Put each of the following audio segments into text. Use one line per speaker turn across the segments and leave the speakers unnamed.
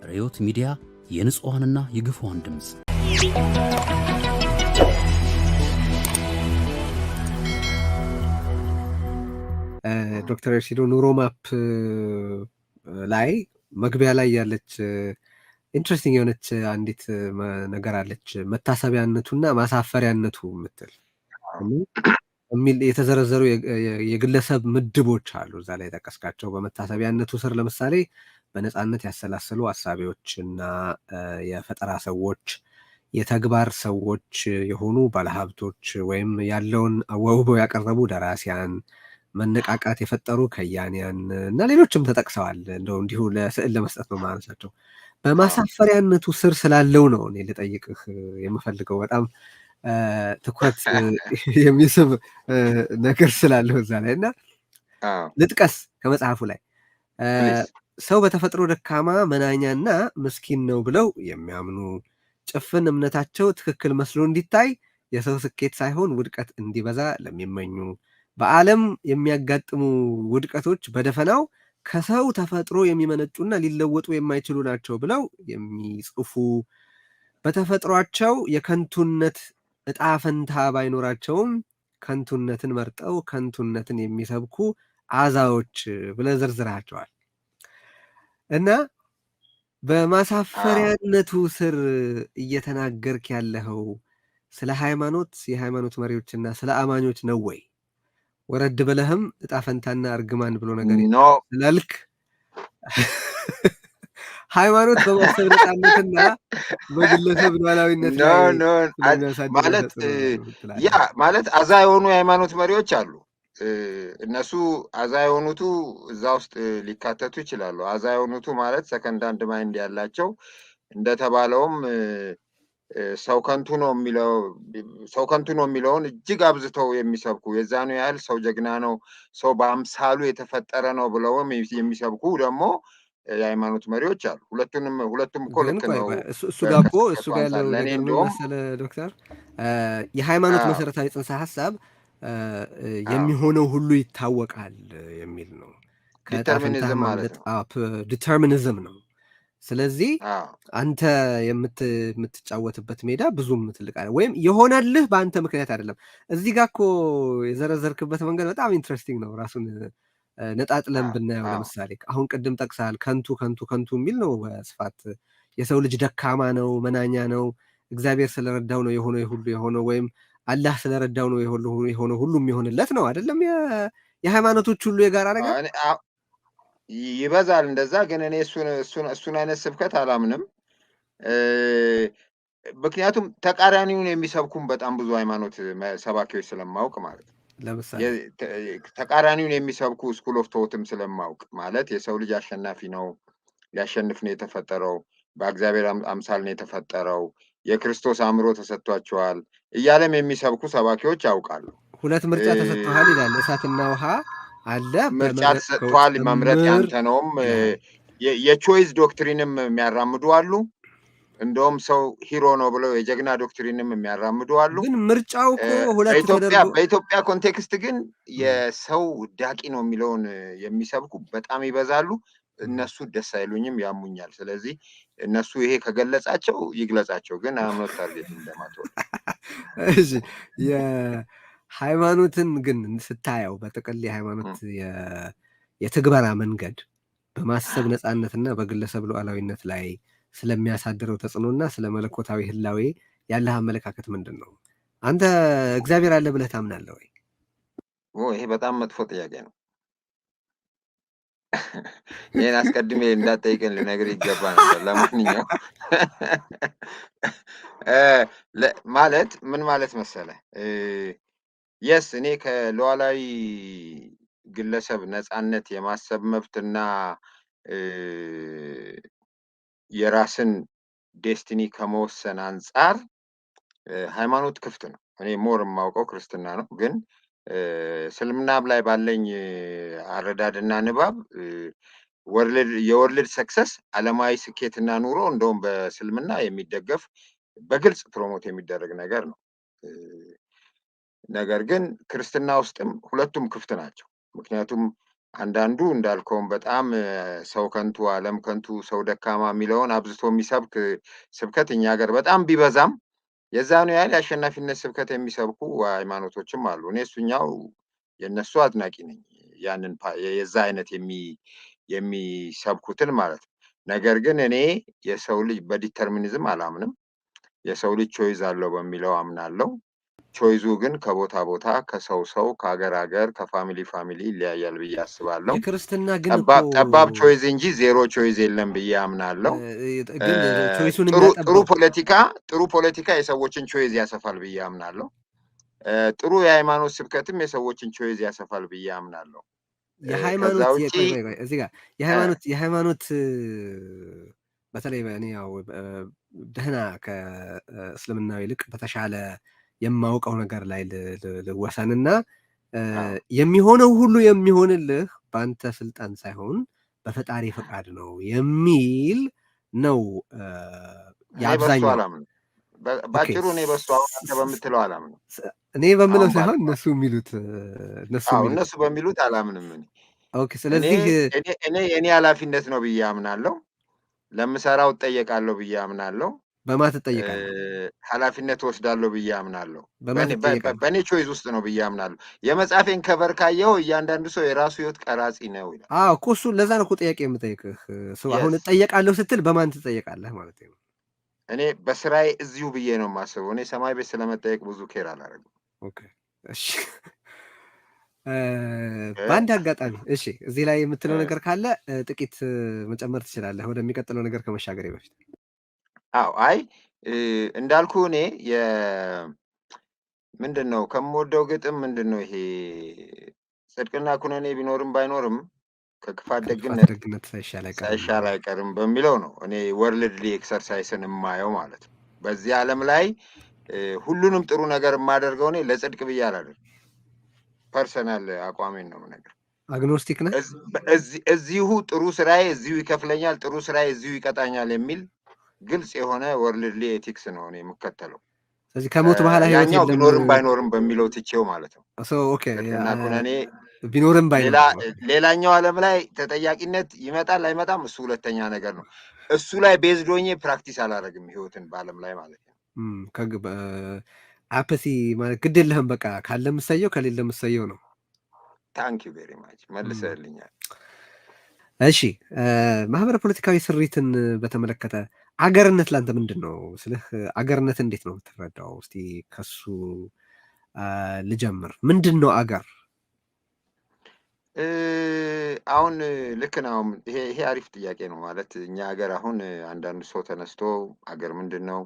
ርዕዮት ሚዲያ የንጹሃንና የግፉዋን ድምጽ።
ዶክተር ኤርሲዶ ኑሮማፕ ላይ መግቢያ ላይ ያለች ኢንትረስቲንግ የሆነች አንዲት ነገር አለች። መታሰቢያነቱና ማሳፈሪያነቱ ምትል የሚል የተዘረዘሩ የግለሰብ ምድቦች አሉ። እዛ ላይ ጠቀስካቸው። በመታሰቢያነቱ ስር ለምሳሌ በነፃነት ያሰላሰሉ አሳቢዎችና የፈጠራ ሰዎች፣ የተግባር ሰዎች የሆኑ ባለሀብቶች ወይም ያለውን አዋውበው ያቀረቡ ደራሲያን፣ መነቃቃት የፈጠሩ ከያንያን እና ሌሎችም ተጠቅሰዋል። እንደው እንዲሁ ለስዕል ለመስጠት ነው ማነሳቸው። በማሳፈሪያነቱ ስር ስላለው ነው እኔ ልጠይቅህ የምፈልገው። በጣም ትኩረት የሚስብ ነገር ስላለው እዛ ላይ እና ልጥቀስ ከመጽሐፉ ላይ ሰው በተፈጥሮ ደካማ መናኛና ምስኪን ነው ብለው የሚያምኑ፣ ጭፍን እምነታቸው ትክክል መስሎ እንዲታይ የሰው ስኬት ሳይሆን ውድቀት እንዲበዛ ለሚመኙ፣ በዓለም የሚያጋጥሙ ውድቀቶች በደፈናው ከሰው ተፈጥሮ የሚመነጩና ሊለወጡ የማይችሉ ናቸው ብለው የሚጽፉ፣ በተፈጥሯቸው የከንቱነት እጣ ፈንታ ባይኖራቸውም ከንቱነትን መርጠው ከንቱነትን የሚሰብኩ አዛዎች ብለህ ዘርዝራቸዋል። እና በማሳፈሪያነቱ ስር እየተናገርክ ያለኸው ስለ ሃይማኖት፣ የሃይማኖት መሪዎችና ስለ አማኞች ነው ወይ? ወረድ ብለህም እጣ ፈንታና እርግማን ብሎ ነገር ስላልክ ሃይማኖት በማሰብ ነፃነትና በግለሰብ ሉዓላዊነት
ማለት ማለት አዛ የሆኑ የሃይማኖት መሪዎች አሉ። እነሱ አዛ የሆኑቱ እዛ ውስጥ ሊካተቱ ይችላሉ። አዛ የሆኑቱ ማለት ሰከንድ ሃንድ ማይንድ ያላቸው እንደተባለውም ሰው ከንቱ ነው የሚለውን እጅግ አብዝተው የሚሰብኩ፣ የዛኑ ያህል ሰው ጀግና ነው፣ ሰው በአምሳሉ የተፈጠረ ነው ብለውም የሚሰብኩ ደግሞ የሃይማኖት መሪዎች አሉ። ሁለቱም እኮ ልክ ነው።
እሱ ጋር ያለው ነገር ምን መሰለህ ዶክተር፣ የሃይማኖት መሰረታዊ ጽንሰ ሀሳብ የሚሆነው ሁሉ ይታወቃል የሚል ነው።
ዲተርሚኒዝም ማለት ነው።
ዲተርሚኒዝም ነው። ስለዚህ አንተ የምትጫወትበት ሜዳ ብዙም ትልቅ አለ ወይም የሆነልህ በአንተ ምክንያት አይደለም። እዚህ ጋር እኮ የዘረዘርክበት መንገድ በጣም ኢንትረስቲንግ ነው። ራሱን ነጣጥለን ብናየው ለምሳሌ አሁን ቅድም ጠቅሳል፣ ከንቱ ከንቱ ከንቱ የሚል ነው በስፋት። የሰው ልጅ ደካማ ነው፣ መናኛ ነው፣ እግዚአብሔር ስለረዳው ነው የሆነው ወይም አላህ ስለረዳው ነው የሆነው ሁሉ የሚሆንለት ነው አይደለም። የሃይማኖቶች ሁሉ የጋራ ነገር
ይበዛል እንደዛ። ግን እኔ እሱን አይነት ስብከት አላምንም። ምክንያቱም ተቃራኒውን የሚሰብኩም በጣም ብዙ ሃይማኖት ሰባኪዎች ስለማውቅ ማለት ነው።
ለምሳሌ
ተቃራኒውን የሚሰብኩ ስኩል ኦፍ ቶትም ስለማውቅ ማለት የሰው ልጅ አሸናፊ ነው፣ ሊያሸንፍ ነው የተፈጠረው፣ በእግዚአብሔር አምሳል ነው የተፈጠረው፣ የክርስቶስ አእምሮ ተሰጥቷቸዋል እያለም የሚሰብኩ ሰባኪዎች ያውቃሉ።
ሁለት ምርጫ ተሰጥቷል ይላል። እሳትና ውሃ አለ፣
ምርጫ ተሰጥቷል፣ መምረጥ ያንተ ነውም። የቾይስ ዶክትሪንም የሚያራምዱ አሉ። እንደውም ሰው ሂሮ ነው ብለው የጀግና ዶክትሪንም የሚያራምዱ አሉ።
ግን ምርጫው እኮ
በኢትዮጵያ ኮንቴክስት ግን የሰው ውዳቂ ነው የሚለውን የሚሰብኩ በጣም ይበዛሉ። እነሱ ደስ አይሉኝም፣ ያሙኛል። ስለዚህ እነሱ ይሄ ከገለጻቸው ይግለጻቸው፣ ግን አምኖት ታርጌት እንደማትወል።
እሺ፣ የሃይማኖትን ግን ስታየው በጥቅል የሃይማኖት የትግበራ መንገድ በማሰብ ነፃነትና በግለሰብ ሉዓላዊነት ላይ ስለሚያሳድረው ተጽዕኖና ስለ መለኮታዊ ህላዌ ያለህ አመለካከት ምንድን ነው? አንተ እግዚአብሔር አለ ብለህ ታምናለህ ወይ?
ይሄ በጣም መጥፎ ጥያቄ ነው። ይህን አስቀድሜ እንዳትጠይቀን ልነግርህ ይገባ ነበር። ለማንኛውም ማለት ምን ማለት መሰለህ፣ የስ እኔ ከሉዓላዊ ግለሰብ ነፃነት የማሰብ መብትና የራስን ዴስቲኒ ከመወሰን አንጻር ሃይማኖት ክፍት ነው። እኔ ሞር የማውቀው ክርስትና ነው። ግን እስልምናም ላይ ባለኝ አረዳድና ንባብ የወርልድ ሰክሰስ ዓለማዊ ስኬትና ኑሮ እንደውም በእስልምና የሚደገፍ በግልጽ ፕሮሞት የሚደረግ ነገር ነው። ነገር ግን ክርስትና ውስጥም ሁለቱም ክፍት ናቸው። ምክንያቱም አንዳንዱ እንዳልከውም በጣም ሰው ከንቱ ዓለም ከንቱ ሰው ደካማ የሚለውን አብዝቶ የሚሰብክ ስብከት እኛ ሀገር በጣም ቢበዛም የዛኑ ያህል የአሸናፊነት ስብከት የሚሰብኩ ሃይማኖቶችም አሉ። እኔ እሱኛው የነሱ አድናቂ ነኝ። ያንን የዛ አይነት የሚሰብኩትን ማለት ነው። ነገር ግን እኔ የሰው ልጅ በዲተርሚኒዝም አላምንም። የሰው ልጅ ቾይዝ አለው በሚለው አምናለሁ። ቾይዙ ግን ከቦታ ቦታ ከሰው ሰው ከሀገር ሀገር ከፋሚሊ ፋሚሊ ይለያያል ብዬ አስባለሁ።
የክርስትና ግን
ጠባብ ቾይዝ እንጂ ዜሮ ቾይዝ የለም ብዬ አምናለሁ። ጥሩ ፖለቲካ የሰዎችን ቾይዝ ያሰፋል ብዬ አምናለሁ። ጥሩ የሃይማኖት ስብከትም የሰዎችን ቾይዝ ያሰፋል ብዬ አምናለሁ።
የሃይማኖት በተለይ እኔ ያው ደህና ከእስልምናው ይልቅ በተሻለ የማውቀው ነገር ላይ ልወሰንና የሚሆነው ሁሉ የሚሆንልህ በአንተ ስልጣን ሳይሆን በፈጣሪ ፈቃድ ነው የሚል ነው።
የአብዛኛው ባጭሩ እኔ በሱ አሁን አንተ በምትለው አላምንም።
እኔ በምለው ሳይሆን እነሱ
በሚሉት አላምንም።
ኦኬ። ስለዚህ
እኔ የኔ ኃላፊነት ነው ብዬ አምናለሁ። ለምሰራው እጠየቃለሁ ብዬ አምናለሁ።
በማ ትጠየቃለህ?
ኃላፊነት ወስዳለሁ ብዬ አምናለሁ። በእኔ ቾይዝ ውስጥ ነው ብዬ አምናለሁ። የመጽሐፌን ከበር ካየው እያንዳንዱ ሰው የራሱ ህይወት ቀራጺ ነው ይላል።
እኮ እሱ ለዛ ነው እኮ ጥያቄ የምጠይቅህ። አሁን እጠየቃለሁ ስትል በማን ትጠየቃለህ ማለት ነው?
እኔ በስራዬ እዚሁ ብዬ ነው የማስበው። እኔ ሰማይ ቤት ስለመጠየቅ ብዙ ኬር አላደርግም።
ኦኬ፣ እሺ። በአንድ አጋጣሚ እሺ፣ እዚህ ላይ የምትለው ነገር ካለ ጥቂት መጨመር ትችላለህ፣ ወደሚቀጥለው ነገር ከመሻገሬ በፊት።
አይ እንዳልኩ እኔ ምንድን ነው ከምወደው ግጥም ምንድን ነው ይሄ ጽድቅና ኩነኔ ቢኖርም ባይኖርም ከክፋት ደግነት ሳይሻል አይቀርም በሚለው ነው እኔ ወርልድሊ ኤክሰርሳይስን የማየው ማለት ነው። በዚህ ዓለም ላይ ሁሉንም ጥሩ ነገር የማደርገው እኔ ለጽድቅ ብዬ አላደርግም። ፐርሰናል አቋሜን ነው ነገር
አግኖስቲክ ነህ።
እዚሁ ጥሩ ስራዬ እዚሁ ይከፍለኛል፣ ጥሩ ስራዬ እዚሁ ይቀጣኛል የሚል ግልጽ የሆነ ወርልድሊ ኤቲክስ ነው እኔ የምከተለው።
ስለዚህ ከሞት በኋላ
ያኛው ቢኖርም ባይኖርም በሚለው ትቼው ማለት ነው።
ኦኬ፣
ኩነኔ
ቢኖርም ባይኖርም
ሌላኛው ዓለም ላይ ተጠያቂነት ይመጣል አይመጣም እሱ ሁለተኛ ነገር ነው። እሱ ላይ ቤዝድ ሆኜ ፕራክቲስ አላደርግም ህይወትን በዓለም ላይ ማለት ነው።
አፕሲ ማለት ግድ የለህም በቃ ካለ ምሰየው ከሌለ ምሰየው ነው።
ታንክ ዩ ቬሪ ማች መልሰህልኛል።
እሺ፣ ማህበረ ፖለቲካዊ ስሪትን በተመለከተ አገርነት ላንተ ምንድን ነው ስልህ፣ አገርነት እንዴት ነው የምትረዳው? እስቲ ከሱ ልጀምር። ምንድን ነው አገር?
አሁን ልክ ነው። ይሄ አሪፍ ጥያቄ ነው። ማለት እኛ ሀገር አሁን አንዳንድ ሰው ተነስቶ አገር ምንድን ነው፣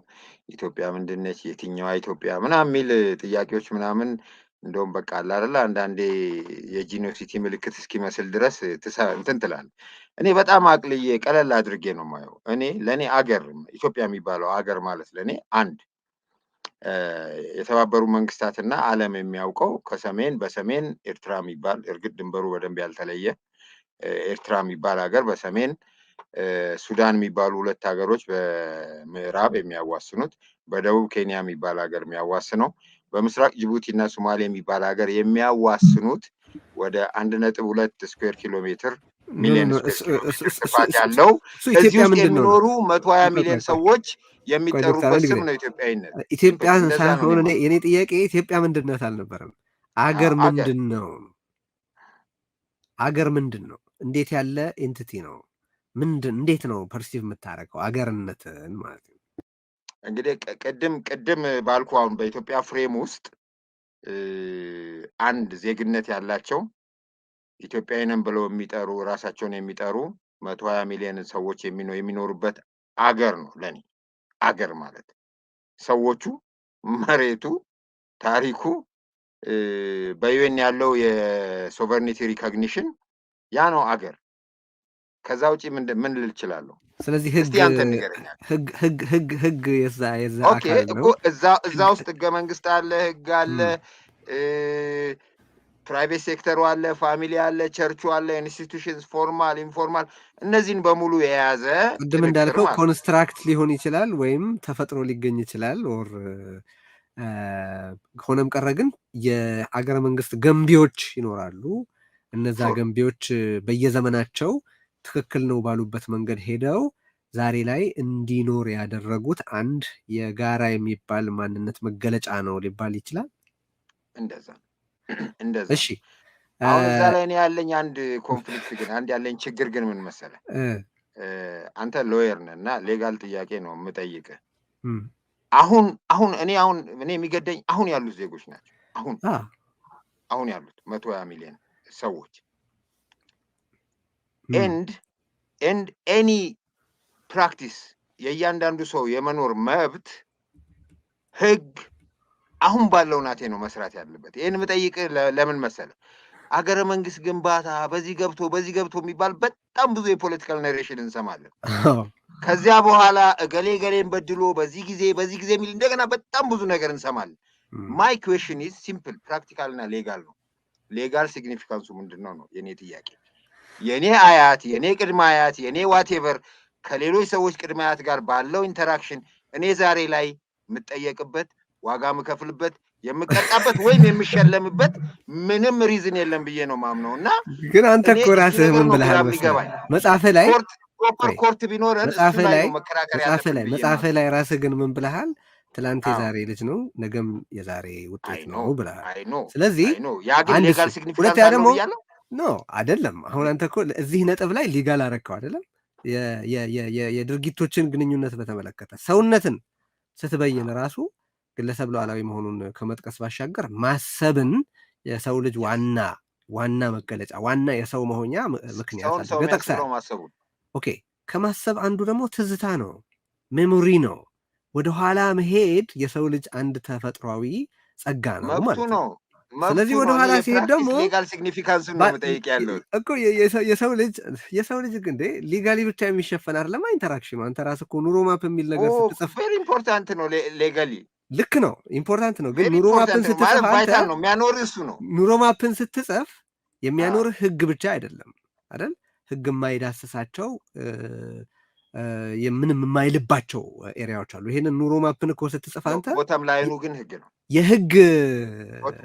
ኢትዮጵያ ምንድን ነች፣ የትኛዋ ኢትዮጵያ ምናምን የሚል ጥያቄዎች ምናምን እንደውም በቃ አለ አይደለ አንዳንዴ የጂኖሲቲ ምልክት እስኪመስል ድረስ እንትን ትላለህ። እኔ በጣም አቅልዬ ቀለል አድርጌ ነው የማየው። ለእኔ አገር ኢትዮጵያ የሚባለው አገር ማለት ለእኔ አንድ የተባበሩ መንግስታትና ዓለም የሚያውቀው በሰሜን ኤርትራ የሚባል እርግጥ ድንበሩ በደንብ ያልተለየ ኤርትራ የሚባል ሀገር በሰሜን ሱዳን የሚባሉ ሁለት ሀገሮች በምዕራብ የሚያዋስኑት፣ በደቡብ ኬንያ የሚባል ሀገር የሚያዋስነው፣ በምስራቅ ጅቡቲ እና ሶማሌ የሚባል ሀገር የሚያዋስኑት ወደ 1.2 ስኩዌር ኪሎ ሜትር ሚሊዮን ስፋት ያለው እዚህ ውስጥ የሚኖሩ 120 ሚሊዮን ሰዎች የሚጠሩበት ስም ነው ኢትዮጵያዊነት።
ኢትዮጵያ ሳይሆን የኔ ጥያቄ ኢትዮጵያ ምንድነት አልነበረም። አገር ምንድን ነው? አገር ምንድን ነው? እንዴት ያለ ኤንቲቲ ነው? እንዴት ነው ፐርሲቭ የምታደርገው አገርነትን ማለት ነው?
እንግዲህ ቅድም ባልኩ አሁን በኢትዮጵያ ፍሬም ውስጥ አንድ ዜግነት ያላቸው ኢትዮጵያዊንም ብለው የሚጠሩ ራሳቸውን የሚጠሩ 120 ሚሊዮን ሰዎች የሚኖሩበት አገር ነው ለኔ። አገር ማለት ሰዎቹ፣ መሬቱ፣ ታሪኩ፣ በዩኤን ያለው የሶቨርኒቲ ሪኮግኒሽን ያ ነው አገር። ከዛ ውጪ ምን ልል እችላለሁ?
ስለዚህ ህግ የዛ አካል ነው።
እዛ ውስጥ ህገ መንግስት አለ፣ ህግ አለ፣ ፕራይቬት ሴክተሩ አለ፣ ፋሚሊ አለ፣ ቸርቹ አለ፣ ኢንስቲቱሽንስ ፎርማል ኢንፎርማል፣ እነዚህን በሙሉ የያዘ
ቅድም እንዳልከው ኮንስትራክት ሊሆን ይችላል ወይም ተፈጥሮ ሊገኝ ይችላል። ኦር ሆነም ቀረ ግን የአገረ መንግስት ገንቢዎች ይኖራሉ። እነዛ ገንቢዎች በየዘመናቸው ትክክል ነው ባሉበት መንገድ ሄደው ዛሬ ላይ እንዲኖር ያደረጉት አንድ የጋራ የሚባል ማንነት መገለጫ ነው ሊባል ይችላል።
እንደዛ እንደዛ።
እሺ
አሁን እዛ ላይ እኔ ያለኝ አንድ ኮንፍሊክት ግን አንድ ያለኝ ችግር ግን ምን መሰለህ፣ አንተ ሎየር ነህ እና ሌጋል ጥያቄ ነው የምጠይቅህ። አሁን እኔ የሚገደኝ አሁን ያሉት ዜጎች ናቸው። አሁን ያሉት 120 ሚሊዮን ሰዎች ኤንድ ኤኒ ፕራክቲስ የእያንዳንዱ ሰው የመኖር መብት ህግ አሁን ባለው ናቴ ነው መስራት ያለበት። ይህን የምጠይቅህ ለምን መሰለህ፣ አገረ መንግስት ግንባታ በዚህ ገብቶ የሚባል በጣም ብዙ የፖለቲካል ናሬሽን እንሰማለን። ከዚያ በኋላ እገሌ ገሌን በድሎ በዚህ ጊዜ የሚል እንደገና በጣም ብዙ ነገር እንሰማለን። ማይ ኩዌሽን ኢዝ ሲምፕል፣ ፕራክቲካል እና ሌጋል ነው። ሌጋል ሲግኒፊካንሱ ምንድን ነው የኔ ጥያቄ። የኔ አያት፣ የኔ ቅድመ አያት፣ የኔ ዋቴቨር ከሌሎች ሰዎች ቅድመ አያት ጋር ባለው ኢንተራክሽን እኔ ዛሬ ላይ የምጠየቅበት፣ ዋጋ የምከፍልበት፣ የምቀጣበት ወይም የምሸለምበት ምንም ሪዝን የለም ብዬ ነው ማምነው። እና
ግን አንተ እኮ ራስህ ምን ብለሃል መሰለህ መጽሐፍህ ላይ
ኮርት ቢኖረን
መጽሐፍህ ላይ ራስህ ግን ምን ብለሃል? ትላንት የዛሬ ልጅ ነው ነገም የዛሬ ውጤት ነው ብለሃል። ስለዚህ ሁለተኛ ደግሞ ኖ አይደለም። አሁን አንተ እኮ እዚህ ነጥብ ላይ ሊጋል አረከው አይደለም። የድርጊቶችን ግንኙነት በተመለከተ ሰውነትን ስትበይን ራሱ ግለሰብ ሉዓላዊ መሆኑን ከመጥቀስ ባሻገር ማሰብን የሰው ልጅ ዋና መገለጫ ዋና የሰው መሆኛ ምክንያት ጠቅሰሃል። ኦኬ፣ ከማሰብ አንዱ ደግሞ ትዝታ ነው፣ ሜሞሪ ነው። ወደኋላ መሄድ የሰው ልጅ አንድ ተፈጥሯዊ ጸጋ ነው ማለት ነው። ስለዚህ ወደኋላ ሲሄድ ደግሞ
ሌጋል ሲግኒፊካንስ ነው የምጠይቅ ያለው
እኮ የሰው ልጅ ግን ሊጋሊ ብቻ የሚሸፈን አይደለም ኢንተራክሽኑ። አንተ ራስህ እኮ ኑሮ ማፕ የሚል ነገር ስትጽፍ
ቬሪ ኢምፖርታንት ነው። ሌጋሊ
ልክ ነው፣ ኢምፖርታንት ነው። ግን ኑሮ ማፕን ስትጽፍ
ቫይታል ነው፣ የሚያኖር እሱ ነው።
ኑሮ ማፕን ስትጽፍ የሚያኖር ህግ ብቻ አይደለም አይደል? ህግ የማይዳስሳቸው ምንም የማይልባቸው ኤሪያዎች አሉ። ይሄንን ኑሮ ማፕን እኮ ስትጽፍ አንተ
ቦተም ላይኑ ግን ህግ ነው።
የህግ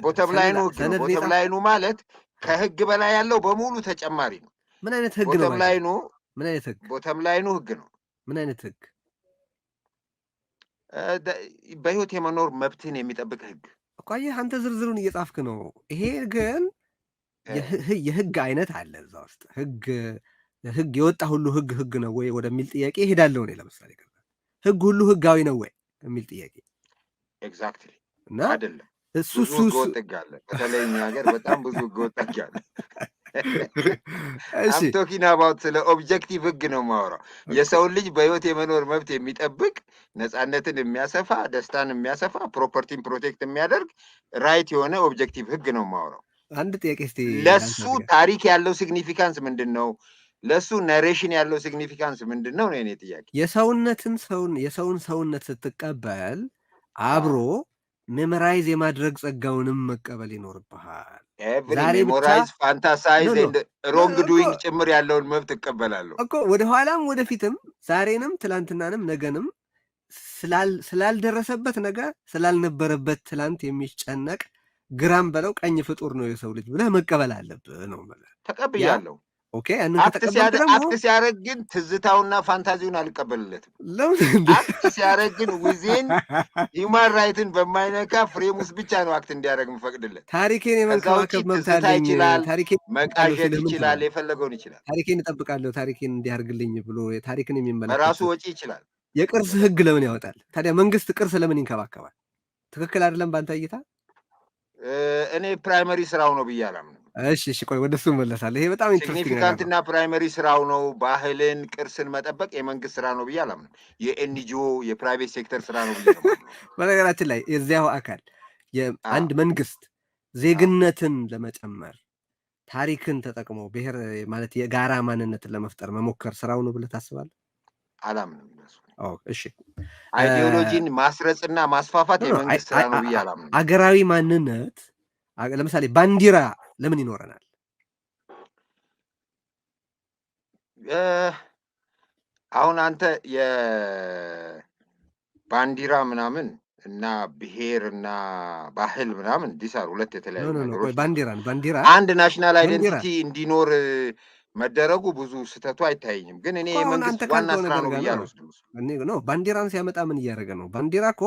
ቦተም ላይኑ ህግ ነው። ቦተም ላይኑ ማለት ከህግ በላይ ያለው በሙሉ ተጨማሪ ነው።
ምን አይነት ህግ ነው?
ቦተም ላይኑ
ምን አይነት ህግ?
ቦተም ላይኑ ህግ ነው።
ምን አይነት ህግ?
በህይወት የመኖር መብትን የሚጠብቅ ህግ
እኮ አየህ፣ አንተ ዝርዝሩን እየጻፍክ ነው። ይሄ ግን የህግ አይነት አለ እዛ ውስጥ። ህግ የወጣ ሁሉ ህግ ነው ወይ ወደሚል ጥያቄ እሄዳለሁ እኔ። ለምሳሌ ህግ ሁሉ ህጋዊ ነው ወይ የሚል ጥያቄ
ኤግዛክትሊ
እና
አይደለም።
እሱ
ህገወጥ ህግ አለ። በተለይ እኛ ሀገር በጣም ብዙ ህገወጥ ህግ አለ። ቶኪን አባውት ስለ ኦብጀክቲቭ ህግ ነው የማወራው። የሰውን ልጅ በህይወት የመኖር መብት የሚጠብቅ፣ ነፃነትን የሚያሰፋ፣ ደስታን የሚያሰፋ፣ ፕሮፐርቲን ፕሮቴክት የሚያደርግ ራይት የሆነ ኦብጀክቲቭ ህግ ነው የማወራው።
አንድ ጥያቄ እስቲ፣
ለሱ ታሪክ ያለው ሲግኒፊካንስ ምንድን ነው? ለሱ ናሬሽን ያለው ሲግኒፊካንስ ምንድን ነው? የኔ ጥያቄ
የሰውን ሰውነት ስትቀበል አብሮ ሜሞራይዝ የማድረግ ጸጋውንም መቀበል ይኖርብሃል።
ዛሬ ሜሞራይዝ ፋንታሳይዝ ሮንግ ዱዊንግ ጭምር ያለውን መብት እቀበላለሁ
እኮ ወደኋላም ወደፊትም ዛሬንም ትላንትናንም ነገንም ስላልደረሰበት ነገር ስላልነበረበት ትላንት የሚጨነቅ ግራም በለው ቀኝ ፍጡር ነው የሰው ልጅ ብለህ መቀበል አለብህ ነው ማለት።
ተቀብያለሁ።
ኦኬ፣
አክት ሲያደርግ ግን ትዝታውና ፋንታዚውን አልቀበልለትም። አክት ሲያደርግ ግን ዊዚን ሂውማን ራይትን በማይነካ ፍሬም ውስጥ ብቻ ነው አክት እንዲያደርግ የምፈቅድለት።
ታሪኬን የመንከባከብ መብት አለኝ።
መቃዠት ይችላል፣ የፈለገውን ይችላል።
ታሪኬን እጠብቃለሁ፣ ታሪኬን እንዲያርግልኝ ብሎ ታሪክን የሚመለከት
በራሱ ወጪ ይችላል።
የቅርስ ህግ ለምን ያወጣል ታዲያ? መንግስት ቅርስ ለምን ይንከባከባል? ትክክል አይደለም በአንተ እይታ?
እኔ ፕራይመሪ ስራው ነው ብዬ አላምንም።
እሺ ቆይ ወደሱ መለሳለሁ። ይሄ በጣም
ሲግኒፊካንት እና ፕራይመሪ ስራው ነው። ባህልን፣ ቅርስን መጠበቅ የመንግስት ስራ ነው ብዬ አላምንም። የኤንጂኦ የፕራይቬት ሴክተር ስራ ነው ብዬ ነው።
በነገራችን ላይ የዚያው አካል አንድ መንግስት ዜግነትን ለመጨመር ታሪክን ተጠቅሞ ብሔር ማለት የጋራ ማንነትን ለመፍጠር መሞከር ስራው ነው ብለህ ታስባለህ?
አላምንም።
እሺ
አይዲዮሎጂን ማስረጽና ማስፋፋት የመንግስት ስራ ነው ብዬ አላምንም።
አገራዊ ማንነት ለምሳሌ ባንዲራ ለምን ይኖረናል?
አሁን አንተ የባንዲራ ምናምን እና ብሔር እና ባህል ምናምን ዲሳር ሁለት የተለያዩ ነገሮች።
ባንዲራ
አንድ ናሽናል አይደንቲቲ እንዲኖር መደረጉ ብዙ ስህተቱ አይታየኝም። ግን እኔ የመንግስት ዋና ስራ ነው ብዬ አልወስድም።
ነው ባንዲራን ሲያመጣ ምን እያደረገ ነው? ባንዲራ እኮ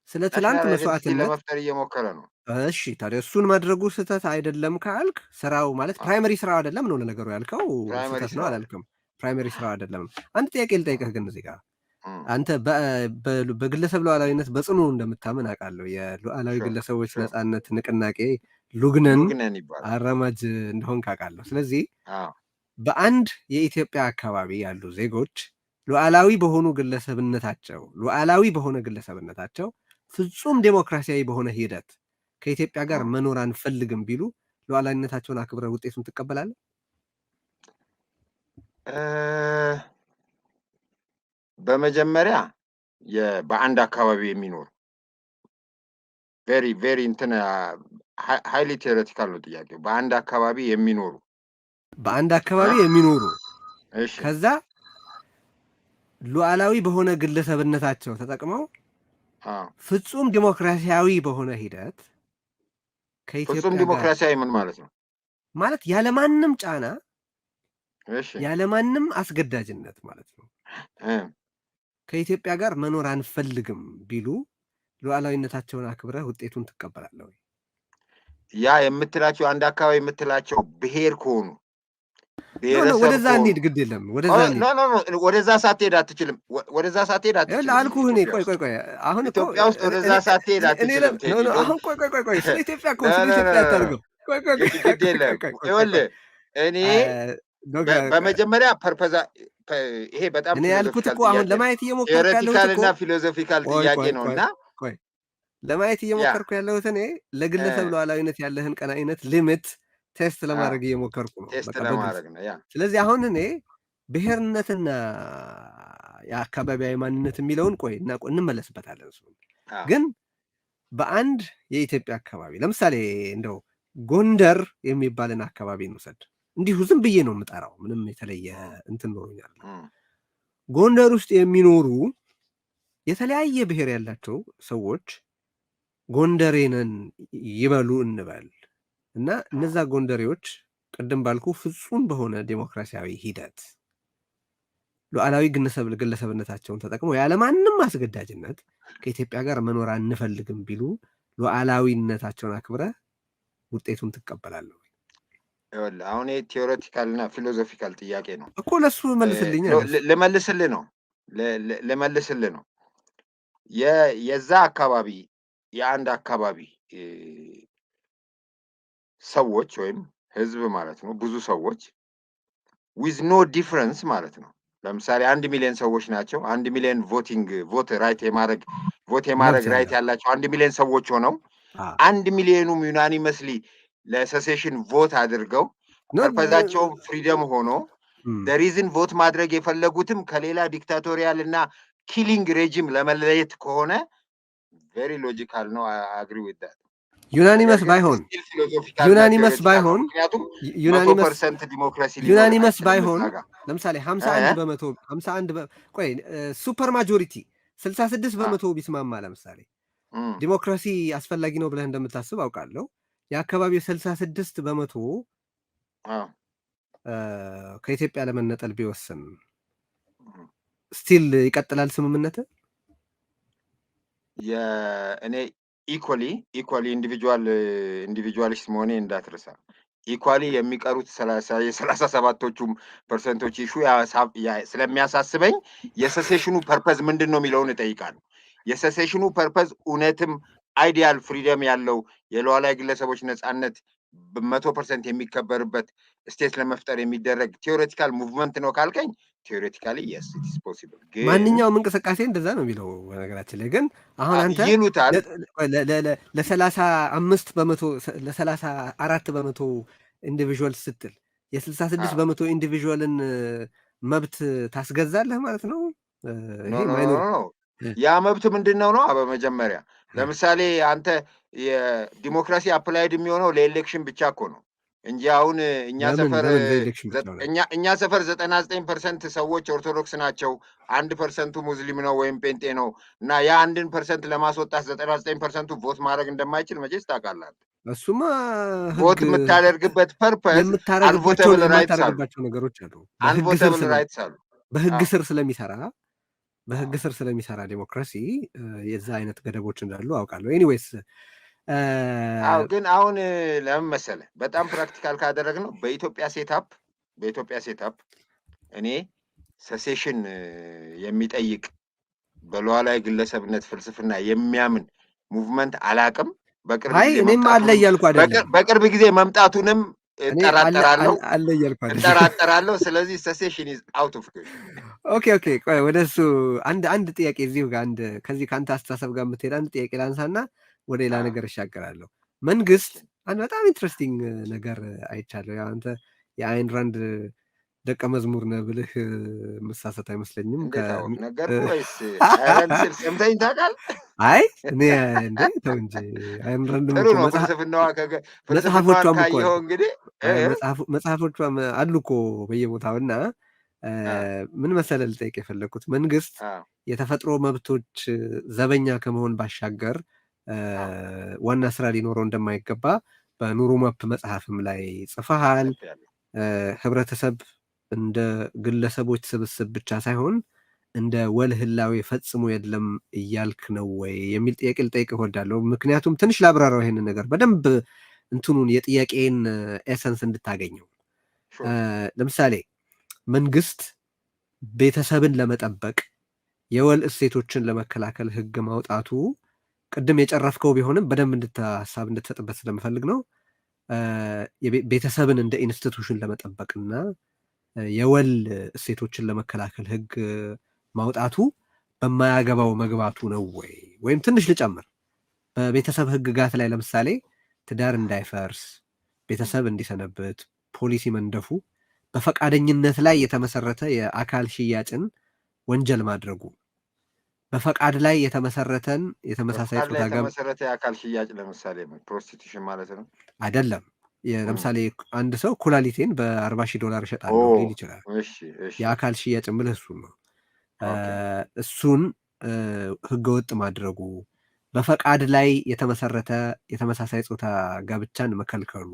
ስለ ትላንት
ናሽናል አይደንቲቲ
መስዋዕትነት
ለመፍጠር እየሞከረ ነው።
እሺ ታዲያ እሱን ማድረጉ ስህተት አይደለም ካልክ ስራው ማለት ፕራይመሪ ስራው አይደለም ነው ለነገሩ ያልከው። ስህተት ነው አላልክም። ፕራይመሪ ስራው አይደለም። አንድ ጥያቄ ልጠይቅህ ግን እዚህ ጋር አንተ በግለሰብ ሉዓላዊነት በጽኑ እንደምታምን አውቃለሁ። የሉዓላዊ ግለሰቦች ነጻነት ንቅናቄ ሉግነን አራማጅ እንደሆንክ አውቃለሁ። ስለዚህ በአንድ የኢትዮጵያ አካባቢ ያሉ ዜጎች ሉዓላዊ በሆነ ግለሰብነታቸው ፍጹም ዴሞክራሲያዊ በሆነ ሂደት ከኢትዮጵያ ጋር መኖር አንፈልግም ቢሉ ሉዓላዊነታቸውን አክብረ ውጤቱን ትቀበላለህ?
በመጀመሪያ በአንድ አካባቢ የሚኖሩ ቬሪ ቬሪ እንትን ሃይሊ ቴዎሬቲካል ነው ጥያቄው። በአንድ አካባቢ የሚኖሩ
ከዛ ሉዓላዊ በሆነ ግለሰብነታቸው ተጠቅመው ፍጹም ዲሞክራሲያዊ በሆነ ሂደት
ፍጹም ዲሞክራሲያዊ ምን ማለት ነው?
ማለት ያለማንም ጫና ያለማንም አስገዳጅነት ማለት ነው። ከኢትዮጵያ ጋር መኖር አንፈልግም ቢሉ ሉዓላዊነታቸውን አክብረህ ውጤቱን ትቀበላለህ ወይ?
ያ የምትላቸው አንድ አካባቢ የምትላቸው ብሔር ከሆኑ
ወደዛ እንሂድ፣ ግድ የለም
ወደዛ ሳትሄድ አትችልም። ወደዛ ሳትሄድ አትችልም
አልኩህ እኔ። ቆይ አሁን
ኢትዮጵያ ውስጥ ወደዛ ሳትሄድ አትችልም።
አሁን ቆይ ስለ ኢትዮጵያ አታድርገው።
ግድ የለም ይኸውልህ እኔ በመጀመሪያ ፐርፐዛ ይሄ በጣም
እኔ ያልኩት እኮ አሁን ለማየት እየሞከርኩ ያለሁት
ቴዎሬቲካል እና ፊሎዞፊካል ጥያቄ ነው እና
ለማየት እየሞከርኩ ያለሁት እኔ ለግለሰብ ሉዓላዊነት ያለህን ቀናኢነት ሊሚት ቴስት ለማድረግ እየሞከርኩ ነው። ስለዚህ አሁን እኔ ብሔርነትና የአካባቢያዊ ማንነት የሚለውን እንመለስበታለን። ግን በአንድ የኢትዮጵያ አካባቢ ለምሳሌ እንደው ጎንደር የሚባልን አካባቢ እንውሰድ። እንዲሁ ዝም ብዬ ነው የምጠራው፣ ምንም የተለየ እንትን ኖሮኛል። ጎንደር ውስጥ የሚኖሩ የተለያየ ብሔር ያላቸው ሰዎች ጎንደሬንን ይበሉ እንበል እና እነዛ ጎንደሬዎች ቅድም ባልኩ ፍጹም በሆነ ዴሞክራሲያዊ ሂደት ሉዓላዊ ግለሰብነታቸውን ተጠቅመው ያለማንም አስገዳጅነት ከኢትዮጵያ ጋር መኖር አንፈልግም ቢሉ ሉዓላዊነታቸውን አክብረህ ውጤቱን ትቀበላለህ?
አሁን ቴዎሬቲካል እና ፊሎዞፊካል ጥያቄ ነው
እኮ። ለሱ
ልመልስልህ ነው። የዛ አካባቢ የአንድ አካባቢ ሰዎች ወይም ህዝብ ማለት ነው፣ ብዙ ሰዎች ዊዝ ኖ ዲፍረንስ ማለት ነው። ለምሳሌ 1 ሚሊዮን ሰዎች ናቸው። 1 ሚሊዮን ቮት የማድረግ ራይት ያላቸው 1 ሚሊዮን ሰዎች ሆነው 1 ሚሊዮኑም ዩናኒመስሊ ለሰሴሽን ቮት አድርገው ፐርፐዛቸውም ፍሪደም ሆኖ ደሪዝን ቮት ማድረግ የፈለጉትም ከሌላ ዲክታቶሪያል እና ኪሊንግ ሬጂም ለመለየት ከሆነ ቬሪ ሎጂካል ነው። አግሪ ዊዝ ዳት።
ዩናኒመስ ባይሆን ለምሳሌ 51 ሱፐር ማጆሪቲ 66 በመቶ ቢስማማ ለምሳሌ ዲሞክራሲ አስፈላጊ ነው ብለህ እንደምታስብ አውቃለሁ። የአካባቢው 66 በመቶ ከኢትዮጵያ ለመነጠል ቢወስን ስቲል ይቀጥላል ስምምነት?
እኔ ኢኳሊ ኢንዲቪጁዋሊስት መሆኔ እንዳትረሳ። ኢኳሊ የሚቀሩት 37ቶቹም ፐርሰንቶች ኢሹ ስለሚያሳስበኝ የሰሴሽኑ ፐርፐዝ ምንድን ነው የሚለውን እጠይቃለሁ። የሰሴሽኑ ፐርፐዝ እውነትም አይዲያል ፍሪደም ያለው የሉዓላዊ ግለሰቦች ነጻነት 100% የሚከበርበት ስቴት ለመፍጠር የሚደረግ ቴዎሬቲካል ሙቭመንት ነው ካልከኝ ቴዎሬቲካሊ የስ ኢት ኢዝ ፖሲብል።
ማንኛውም እንቅስቃሴ እንደዛ ነው የሚለው ነገራችን ላይ። ግን አሁን አንተ
ይሉታል
ለ35 በመቶ ለ34 በመቶ ኢንዲቪዥዋል ስትል የ66 በመቶ ኢንዲቪዥዋልን መብት ታስገዛለህ ማለት ነው።
ያ መብት ምንድን ነው? በመጀመሪያ ለምሳሌ አንተ የዲሞክራሲ አፕላይድ የሚሆነው ለኤሌክሽን ብቻ እኮ ነው። እንጂ አሁን እኛ ሰፈር 99% ሰዎች ኦርቶዶክስ ናቸው፣ 1% ሙስሊም ነው ወይም ጴንጤ ነው እና ያ1% ለማስወጣት 99%ቱ ቮት ማድረግ እንደማይችል መቼስ ታውቃለህ።
እሱማ
ቮት የምታደርግበት ፐርፐስ አንቮተብል ራይትስ አሉ፣
ነገሮች አሉ፣
አንቮተብል ራይትስ አሉ።
በህግ ስር ስለሚሰራ ዴሞክራሲ የዛ አይነት ገደቦች እንዳሉ አውቃለሁ። ኤኒዌይስ
ግን አሁን ለምን መሰለህ በጣም ፕራክቲካል ካደረግነው በኢትዮጵያ ሴታፕ እኔ ሰሴሽን የሚጠይቅ በሉዓላዊ ግለሰብነት ፍልስፍና የሚያምን ሙቭመንት አላቅም። በቅርብ ጊዜ መምጣቱንም እጠራጠራለሁ። ስለዚህ ሰሴሽን ኢዝ አውት ኦፍ
ኦኬ ቆይ ወደ እሱ አንድ ጥያቄ እዚሁ ጋር ከዚህ ከአንተ አስተሳሰብ ጋር የምትሄድ አንድ ጥያቄ ላንሳና ወደ ሌላ ነገር እሻገራለሁ። መንግስት አንድ በጣም ኢንትረስቲንግ ነገር አይቻለሁ። ያው አንተ የአይን ራንድ ደቀ መዝሙር ነህ ብልህ መሳሳት አይመስለኝም። አይ እኔ እንዴ ተው እንጂ አይን ራንድ መጽሐፎቿ አሉ እኮ በየቦታው እና ምን መሰለህ ልጠይቅ የፈለግኩት መንግስት የተፈጥሮ መብቶች ዘበኛ ከመሆን ባሻገር ዋና ስራ ሊኖረው እንደማይገባ በኑሮ መፕ መጽሐፍም ላይ ጽፈሃል። ህብረተሰብ እንደ ግለሰቦች ስብስብ ብቻ ሳይሆን እንደ ወል ህላዌ ፈጽሞ የለም እያልክ ነው ወይ የሚል ጥያቄ ልጠይቅ እወዳለሁ። ምክንያቱም ትንሽ ላብራራው ይሄንን ነገር በደንብ እንትኑን የጥያቄን ኤሰንስ እንድታገኘው። ለምሳሌ መንግስት ቤተሰብን ለመጠበቅ የወል እሴቶችን ለመከላከል ህግ ማውጣቱ ቅድም የጨረፍከው ቢሆንም በደንብ ሀሳብ እንድትሰጥበት ስለምፈልግ ነው። ቤተሰብን እንደ ኢንስቲቱሽን ለመጠበቅና የወል እሴቶችን ለመከላከል ህግ ማውጣቱ በማያገባው መግባቱ ነው ወይ? ወይም ትንሽ ልጨምር፣ በቤተሰብ ህግጋት ላይ ለምሳሌ ትዳር እንዳይፈርስ፣ ቤተሰብ እንዲሰነብት ፖሊሲ መንደፉ በፈቃደኝነት ላይ የተመሰረተ የአካል ሽያጭን ወንጀል ማድረጉ፣ በፈቃድ ላይ የተመሰረተን የተመሳሳይ ጾታ ጋር
የተመሰረተ የአካል ሽያጭ ለምሳሌ ፕሮስቲቱሽን ማለት ነው
አይደለም። ለምሳሌ አንድ ሰው ኩላሊቴን $40,000 እሸጣለሁ ሊል ይችላል። የአካል ሽያጭ የምልህ እሱን ነው። እሱን ህገወጥ ማድረጉ፣ በፈቃድ ላይ የተመሰረተ የተመሳሳይ ጾታ ጋብቻን መከልከሉ፣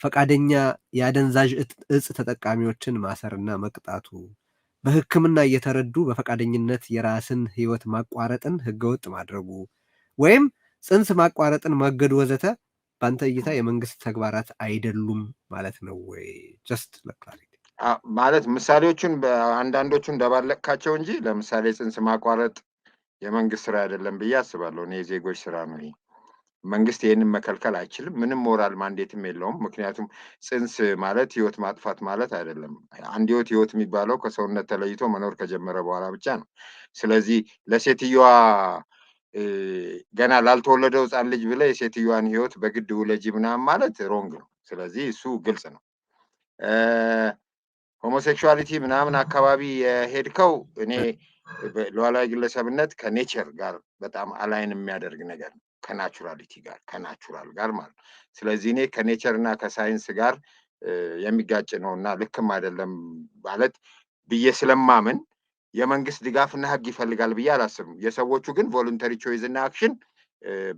ፈቃደኛ የአደንዛዥ እጽ ተጠቃሚዎችን ማሰርና መቅጣቱ፣ በሕክምና እየተረዱ በፈቃደኝነት የራስን ህይወት ማቋረጥን ህገወጥ ማድረጉ ወይም ጽንስ ማቋረጥን ማገዱ ወዘተ በአንተ እይታ የመንግስት ተግባራት አይደሉም ማለት ነው ወይ? ጀስት ለክላሪቲ
ማለት ምሳሌዎቹን አንዳንዶቹ እንደባለቅካቸው እንጂ ለምሳሌ ጽንስ ማቋረጥ የመንግስት ስራ አይደለም ብዬ አስባለሁ። እኔ የዜጎች ስራ ነው። ይሄ መንግስት ይህንን መከልከል አይችልም። ምንም ሞራል ማንዴትም የለውም። ምክንያቱም ጽንስ ማለት ህይወት ማጥፋት ማለት አይደለም። አንድ ህይወት የሚባለው ከሰውነት ተለይቶ መኖር ከጀመረ በኋላ ብቻ ነው። ስለዚህ ለሴትዮዋ ገና ላልተወለደው ህፃን ልጅ ብለህ የሴትዮዋን ህይወት በግድ ውለጂ ምናምን ማለት ሮንግ ነው። ስለዚህ እሱ ግልጽ ነው። ሆሞሴክሹዋሊቲ ምናምን አካባቢ የሄድከው እኔ ሉዓላዊ ግለሰብነት ከኔቸር ጋር በጣም አላይን የሚያደርግ ነገር ነው። ከናቹራሊቲ ጋር ከናቹራል ጋር ማለት ነው። ስለዚህ እኔ ከኔቸር እና ከሳይንስ ጋር የሚጋጭ ነው እና ልክም አይደለም ማለት ብዬ ስለማምን የመንግስት ድጋፍና ህግ ይፈልጋል ብዬ አላስብም። የሰዎቹ ግን ቮሉንተሪ ቾይዝ እና አክሽን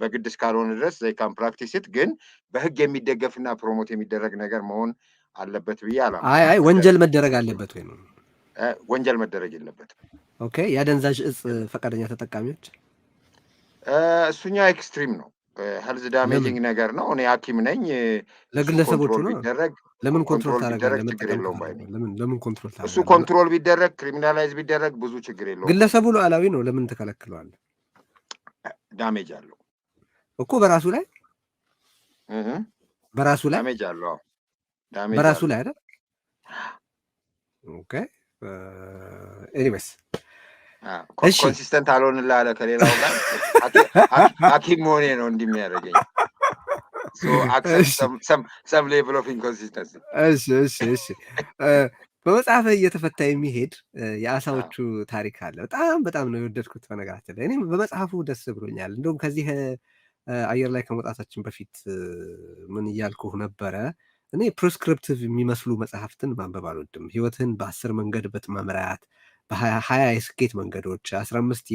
በግድ እስካልሆነ ድረስ ዘይ ካን ፕራክቲስ ኢት፣ ግን በህግ የሚደገፍና ፕሮሞት የሚደረግ ነገር መሆን አለበት ብዬ አላምንም።
አይ ወንጀል መደረግ አለበት ወይ ነው?
ወንጀል መደረግ የለበትም።
ኦኬ። የአደንዛዥ እጽ ፈቃደኛ ተጠቃሚዎች
እሱኛው ኤክስትሪም ነው። ሄልዝ ዳሜጂንግ ነገር ነው። እኔ ሐኪም ነኝ።
ለግለሰቦቹ ነው። ለምን ኮንትሮል
ታደርጋለህ? ችግር የለውም ባይ ነኝ።
ለምን ኮንትሮል ታደርጋለህ?
እሱ ኮንትሮል ቢደረግ ክሪሚናላይዝ ቢደረግ ብዙ ችግር የለውም።
ግለሰቡ ሉዓላዊ ነው። ለምን ትከለክለዋለህ?
ዳሜጅ አለው
እኮ በራሱ ላይ
ዳሜጅ አለው።
በራሱ ላይ አይደል? ኦኬ ኤኒዌይስ
ኮንሲስተንት አልሆንልህ አለ ከሌላው ጋር ሐኪም መሆኔ ነው እንዲህ የሚያደርገኝ። ሰም ሌቭል ኦፍ ኢንኮንሲስተንሲ።
እሺ በመጽሐፍ እየተፈታ የሚሄድ የአሳዎቹ ታሪክ አለ። በጣም ነው የወደድኩት። በነገራችን ላይ እኔም በመጽሐፉ ደስ ብሎኛል። እንደውም ከዚህ አየር ላይ ከመውጣታችን በፊት ምን እያልኩህ ነበረ? እኔ ፕሪስክሪፕቲቭ የሚመስሉ መጽሐፍትን ማንበብ አልወድም። ህይወትህን በ10 መንገድ በመምራት በ20 የስኬት መንገዶች 15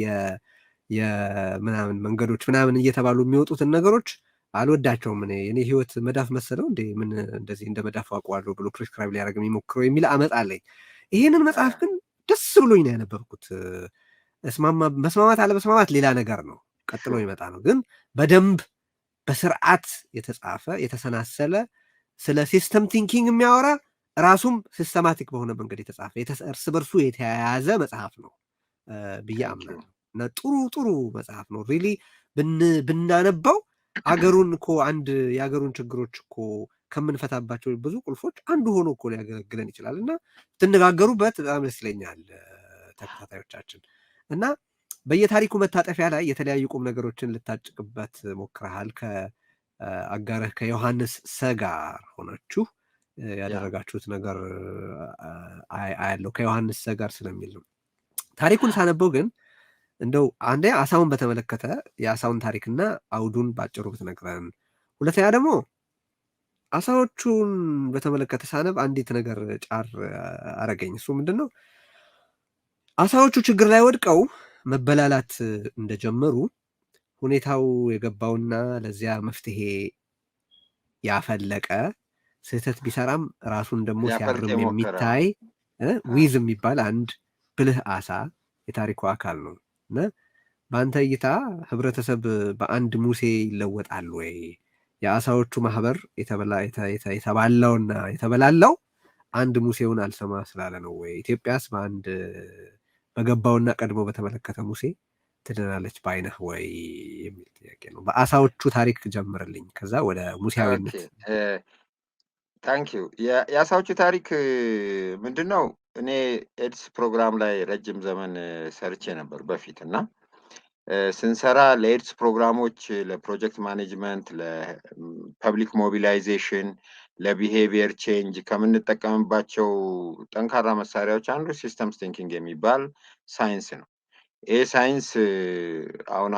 የምናምን መንገዶች ምናምን እየተባሉ የሚወጡትን ነገሮች አልወዳቸውም። እኔ ህይወት መዳፍ መሰለው እንዴ ምን እንደዚህ እንደ መዳፍ አውቀዋለሁ ብሎ ፕሪስክራይብ ሊያደርግ የሚሞክረው የሚል አመፅ አለኝ። ይህንን መጽሐፍ ግን ደስ ብሎኝ ነው ያነበብኩት። መስማማት አለመስማማት ሌላ ነገር ነው፣ ቀጥሎ ይመጣ ነው። ግን በደንብ በስርዓት የተጻፈ የተሰናሰለ ስለ ሲስተም ቲንኪንግ የሚያወራ ራሱም ሲስተማቲክ በሆነ መንገድ የተጻፈ እርስ በርሱ የተያያዘ መጽሐፍ ነው ብዬ አምናለሁ። እና ጥሩ መጽሐፍ ነው። ሪሊ ብናነባው አገሩን እኮ የአገሩን ችግሮች እኮ ከምንፈታባቸው ብዙ ቁልፎች አንዱ ሆኖ እኮ ሊያገለግለን ይችላል። እና ትነጋገሩበት በጣም ደስ ይለኛል ተከታታዮቻችን። እና በየታሪኩ መታጠፊያ ላይ የተለያዩ ቁም ነገሮችን ልታጭቅበት ሞክረሃል። ከአጋርህ ከዮሐንስ ሰ ጋር ሆናችሁ ያደረጋችሁት ነገር አያለው ከዮሐንስ ሰ ጋር ስለሚል ነው። ታሪኩን ሳነበው ግን እንደው አንዴ አሳውን በተመለከተ የአሳውን ታሪክና አውዱን ባጭሩ ብትነግረን፣ ሁለተኛ ደግሞ አሳዎቹን በተመለከተ ሳነብ አንዲት ነገር ጫር አረገኝ። እሱ ምንድን ነው? አሳዎቹ ችግር ላይ ወድቀው መበላላት እንደጀመሩ ሁኔታው የገባውና ለዚያ መፍትሄ ያፈለቀ ስህተት ቢሰራም ራሱን ደግሞ ሲያርም የሚታይ ዊዝ የሚባል አንድ ብልህ አሳ የታሪኩ አካል ነው። እና በአንተ እይታ ህብረተሰብ በአንድ ሙሴ ይለወጣል ወይ? የአሳዎቹ ማህበር የተባላውና የተበላለው አንድ ሙሴውን አልሰማ ስላለ ነው ወይ? ኢትዮጵያስ በአንድ በገባውና ቀድሞ በተመለከተ ሙሴ ትድናለች ባይነህ ወይ የሚል ጥያቄ ነው። በአሳዎቹ ታሪክ ጀምርልኝ፣ ከዛ ወደ ሙሴያዊነት።
ታንኪዩ። የአሳዎቹ ታሪክ ምንድን ነው? እኔ ኤድስ ፕሮግራም ላይ ረጅም ዘመን ሰርቼ ነበር በፊት እና ስንሰራ ለኤድስ ፕሮግራሞች ለፕሮጀክት ማኔጅመንት፣ ለፐብሊክ ሞቢላይዜሽን፣ ለቢሄቪየር ቼንጅ ከምንጠቀምባቸው ጠንካራ መሳሪያዎች አንዱ ሲስተምስ ቲንኪንግ የሚባል ሳይንስ ነው። ይህ ሳይንስ አሁን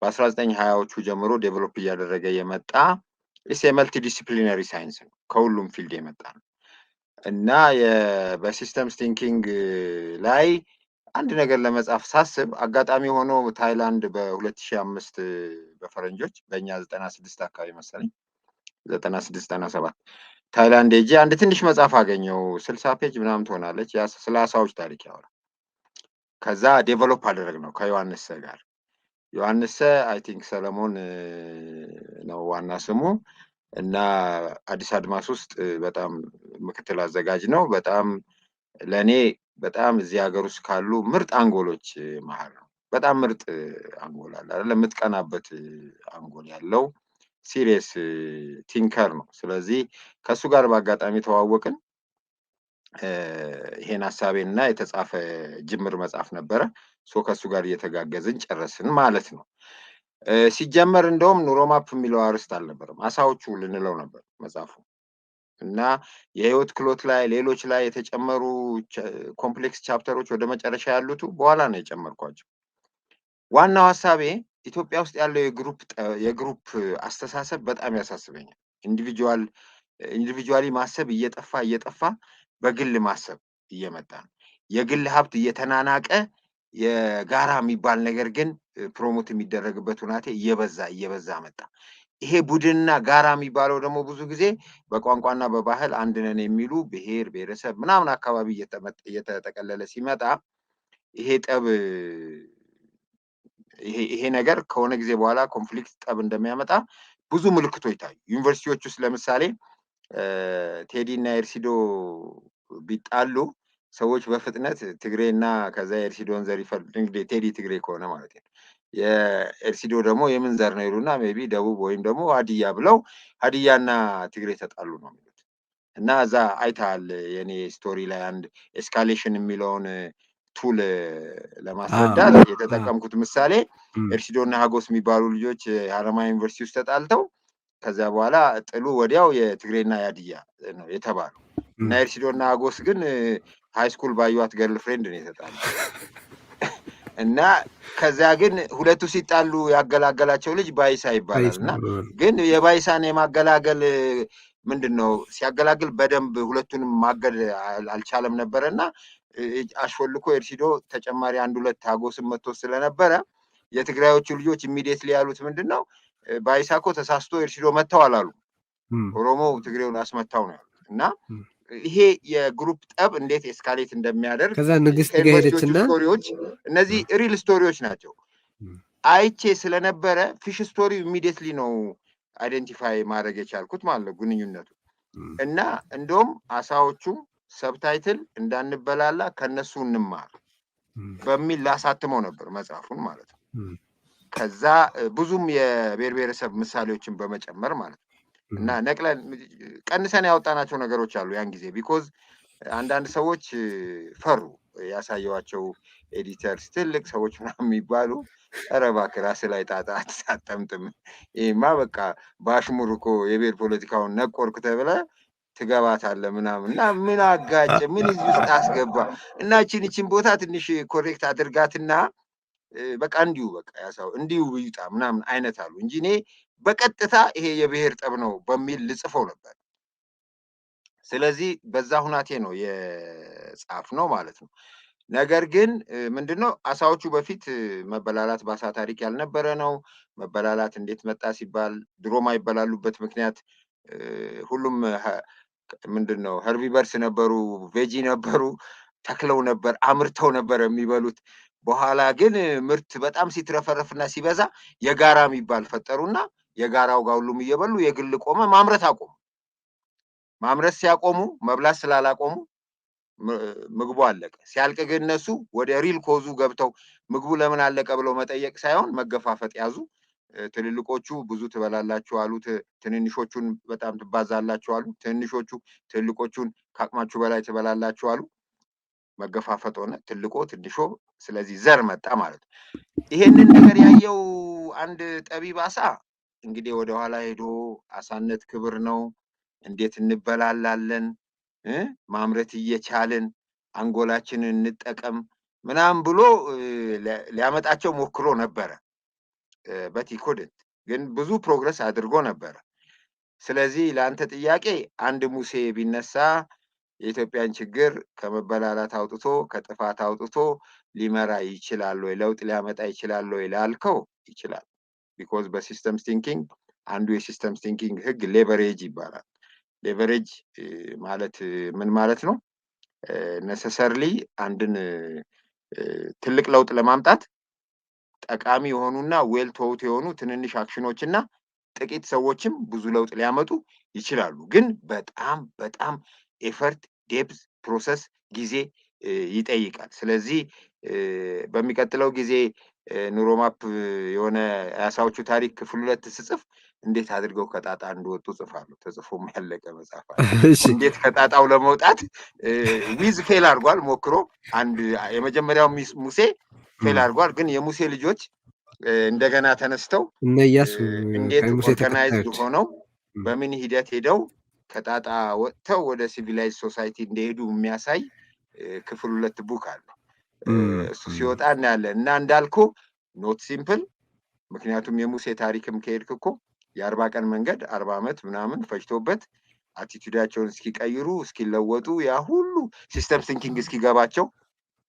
በ1920ዎቹ ጀምሮ ዴቨሎፕ እያደረገ የመጣ የመልቲ ዲሲፕሊነሪ ሳይንስ ነው። ከሁሉም ፊልድ የመጣ ነው እና በሲስተምስ ቲንኪንግ ላይ አንድ ነገር ለመጻፍ ሳስብ አጋጣሚ ሆኖ ታይላንድ በ2005 በፈረንጆች በእኛ 96 አካባቢ መሰለኝ 96-97 ታይላንድ ሄጄ አንድ ትንሽ መጽሐፍ አገኘው። 60 ፔጅ ምናምን ትሆናለች። ስለ አሳዎች ታሪክ ያወራ። ከዛ ዴቨሎፕ አደረግ ነው ከዮሐንስ ሰ ጋር። ዮሐንስ ሰ አይ ቲንክ ሰለሞን ነው ዋና ስሙ እና አዲስ አድማስ ውስጥ በጣም ምክትል አዘጋጅ ነው። በጣም ለእኔ በጣም እዚህ ሀገር ውስጥ ካሉ ምርጥ አንጎሎች መሀል ነው። በጣም ምርጥ አንጎል አለ አይደል? የምትቀናበት አንጎል ያለው ሲሪየስ ቲንከር ነው። ስለዚህ ከእሱ ጋር በአጋጣሚ ተዋወቅን። ይሄን ሀሳቤን እና የተጻፈ ጅምር መጽሐፍ ነበረ። ከእሱ ጋር እየተጋገዝን ጨረስን ማለት ነው። ሲጀመር እንደውም ኑሮማፕ የሚለው አርዕስት አልነበረም፣ አሳዎቹ ልንለው ነበር መጽሐፉ እና የህይወት ክሎት ላይ ሌሎች ላይ የተጨመሩ ኮምፕሌክስ ቻፕተሮች ወደ መጨረሻ ያሉት በኋላ ነው የጨመርኳቸው። ዋናው ሀሳቤ ኢትዮጵያ ውስጥ ያለው የግሩፕ አስተሳሰብ በጣም ያሳስበኛል። ኢንዲቪጁዋሊ ማሰብ እየጠፋ በግል ማሰብ እየመጣ ነው። የግል ሀብት እየተናናቀ የጋራ የሚባል ነገር ግን ፕሮሞት የሚደረግበት ሁናቴ እየበዛ መጣ። ይሄ ቡድንና ጋራ የሚባለው ደግሞ ብዙ ጊዜ በቋንቋና በባህል አንድ ነን የሚሉ ብሔር ብሔረሰብ ምናምን አካባቢ እየተጠቀለለ ሲመጣ ይሄ ነገር ከሆነ ጊዜ በኋላ ኮንፍሊክት ጠብ እንደሚያመጣ ብዙ ምልክቶች ታዩ። ዩኒቨርሲቲዎች ውስጥ ለምሳሌ ቴዲ እና ኤርሲዶ ቢጣሉ ሰዎች በፍጥነት ትግሬና ከዛ የኤርሲዶን ዘር እንግዲህ ቴዲ ትግሬ ከሆነ ማለት ነው፣ የኤርሲዶ ደግሞ የምን ዘር ነው ይሉና ሜይ ቢ ደቡብ ወይም ደግሞ ሀዲያ ብለው ሀዲያና ትግሬ ተጣሉ ነው የሚሉት። እና እዛ አይተሃል የኔ ስቶሪ ላይ አንድ ኤስካሌሽን የሚለውን ቱል ለማስረዳት የተጠቀምኩት ምሳሌ ኤርሲዶና ሀጎስ የሚባሉ ልጆች ሀረማያ ዩኒቨርሲቲ ውስጥ ተጣልተው ከዚያ በኋላ ጥሉ ወዲያው የትግሬና የሀዲያ ነው የተባሉ እና ኤርሲዶና ሀጎስ ግን ሃይስኩል ባዩዋት ገርል ፍሬንድ ነው የተጣሉ እና ከዚያ ግን ሁለቱ ሲጣሉ ያገላገላቸው ልጅ ባይሳ ይባላል። እና ግን የባይሳን የማገላገል ምንድነው ሲያገላግል በደንብ ሁለቱንም ማገድ አልቻለም ነበርና አሽወልኮ ኤርሲዶ ተጨማሪ አንድ ሁለት ታጎስም መጥቶ ስለነበረ የትግራዮቹ ልጆች ኢሚዲየትሊ ያሉት ምንድነው ባይሳኮ ተሳስቶ ኤርሲዶ መተው አላሉ ኦሮሞ ትግሬውን አስመታው ነው ያሉት እና ይሄ የግሩፕ ጠብ እንዴት ኤስካሌት እንደሚያደርግ
ከዛ ንግስት ጋር ሄደችና
ስቶሪዎች እነዚህ ሪል ስቶሪዎች ናቸው አይቼ ስለነበረ ፊሽ ስቶሪ ኢሚዲየትሊ ነው አይደንቲፋይ ማድረግ የቻልኩት ማለት ነው ግንኙነቱ እና እንደውም አሳዎቹ ሰብታይትል እንዳንበላላ ከነሱ እንማር በሚል ላሳትመው ነበር መጽሐፉን ማለት ነው ከዛ ብዙም የብሔረሰብ ምሳሌዎችን በመጨመር ማለት ነው እና ነቅለን ቀንሰን ያወጣናቸው ነገሮች አሉ ያን ጊዜ ቢኮዝ አንዳንድ ሰዎች ፈሩ ያሳየዋቸው ኤዲተርስ ትልቅ ሰዎች ምናምን የሚባሉ ኧረ እባክህ ራስህ ላይ ጣጣ አትጠምጥም ይሄማ በቃ በአሽሙር እኮ የብሔር ፖለቲካውን ነቆርክ ተብለህ ትገባታለህ ምናምን እና ምን አጋጭ ምን እዚህ ውስጥ አስገባ እና እቺን ቦታ ትንሽ ኮሬክት አድርጋትና በቃ እንዲሁ በቃ ያሳው እንዲሁ ይውጣ ምናምን አይነት አሉ እንጂ እኔ በቀጥታ ይሄ የብሔር ጠብ ነው በሚል ልጽፈው ነበር ስለዚህ በዛ ሁናቴ ነው የጻፍ ነው ማለት ነው ነገር ግን ምንድነው አሳዎቹ በፊት መበላላት ባሳ ታሪክ ያልነበረ ነው መበላላት እንዴት መጣ ሲባል ድሮማ ይበላሉበት ምክንያት ሁሉም ምንድነው ሄርቢቨርስ ነበሩ ቬጂ ነበሩ ተክለው ነበር አምርተው ነበር የሚበሉት በኋላ ግን ምርት በጣም ሲትረፈረፍና ሲበዛ የጋራ የሚባል ፈጠሩና የጋራው ጋር ሁሉም እየበሉ የግል ቆመ ማምረት አቆሙ ማምረት ሲያቆሙ መብላት ስላላቆሙ ምግቡ አለቀ ሲያልቅ ግን እነሱ ወደ ሪል ኮዙ ገብተው ምግቡ ለምን አለቀ ብለው መጠየቅ ሳይሆን መገፋፈጥ ያዙ ትልልቆቹ ብዙ ትበላላችሁ አሉት ትንንሾቹን በጣም ትባዛላችሁ አሉ ትንንሾቹ ትልልቆቹን ካቅማችሁ በላይ ትበላላችሁ አሉ መገፋፈጥ ሆነ ትልቆ ትንሾ ስለዚህ ዘር መጣ ማለት ይሄንን ነገር ያየው አንድ ጠቢብ አሳ እንግዲህ ወደ ኋላ ሄዶ አሳነት ክብር ነው እንዴት እንበላላለን ማምረት እየቻልን አንጎላችንን እንጠቀም ምናም ብሎ ሊያመጣቸው ሞክሮ ነበር በቲኮደንት ግን ብዙ ፕሮግረስ አድርጎ ነበር ስለዚህ ለአንተ ጥያቄ አንድ ሙሴ ቢነሳ የኢትዮጵያን ችግር ከመበላላት አውጥቶ ከጥፋት አውጥቶ ሊመራ ይችላል ወይ ለውጥ ሊያመጣ ይችላል ወይ ላልከው ይችላል because በሲስተምስ ቲንኪንግ አንዱ የሲስተምስ ቲንኪንግ ህግ ሌቨሬጅ ይባላል ሌቨሬጅ ማለት ምን ማለት ነው necessarily አንድን ትልቅ ለውጥ ለማምጣት ጠቃሚ የሆኑና ዌል ቶውት የሆኑ ትንንሽ አክሽኖችና ጥቂት ሰዎችም ብዙ ለውጥ ሊያመጡ ይችላሉ ግን በጣም ኤፈርት ዴፕዝ ፕሮሰስ ጊዜ ይጠይቃል ስለዚህ በሚቀጥለው ጊዜ ኑሮማፕ የሆነ ያሳዎቹ ታሪክ ክፍል 2 ስጽፍ እንዴት አድርገው ከጣጣ እንደወጡ ጽፋለሁ ተጽፎም ያለቀ መጽሐፍ እንዴት ከጣጣው ለመውጣት ዊዝ ፌል አድርጓል ሞክሮ አንድ የመጀመሪያው ሙሴ ፌል አድርጓል ግን የሙሴ ልጆች እንደገና ተነስተው
እነያሱ
እንዴት ኦርጋናይዝድ ሆነው በምን ሂደት ሄደው ከጣጣ ወጥተው ወደ ሲቪላይዝ ሶሳይቲ እንደሄዱ የሚያሳይ ክፍል 2 ቡክ አለ እሱ ሲወጣ እናያለን እና እንዳልኩ ኖት ሲምፕል ምክንያቱም የሙሴ ታሪክም ከሄድክኮ የ40 ቀን መንገድ 40 ዓመት ምናምን ፈጅቶበት አቲቲዩዳቸውን እስኪቀይሩ እስኪለወጡ ያ ሁሉ ሲስተም ቲንኪንግ እስኪገባቸው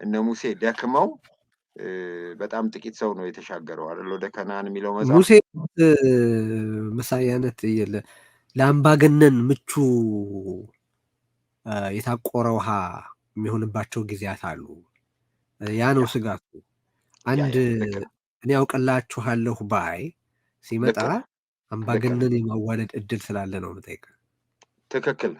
እነ ሙሴ ደክመው በጣም ጥቂት ሰው ነው የተሻገረው አይደል ወደ ከናን የሚለው መጽሐፍ
ሙሴ መሳያነት ለአምባገነን ምቹ የታቆረ ውሃ የሚሆንባቸው ጊዜያት አሉ ያ ነው ስጋቱ አንድ እኔ ያውቀላችኋለሁ ባይ ሲመጣ አምባገነን የማዋለድ እድል ስላለ ነው መጠየቅ
ትክክል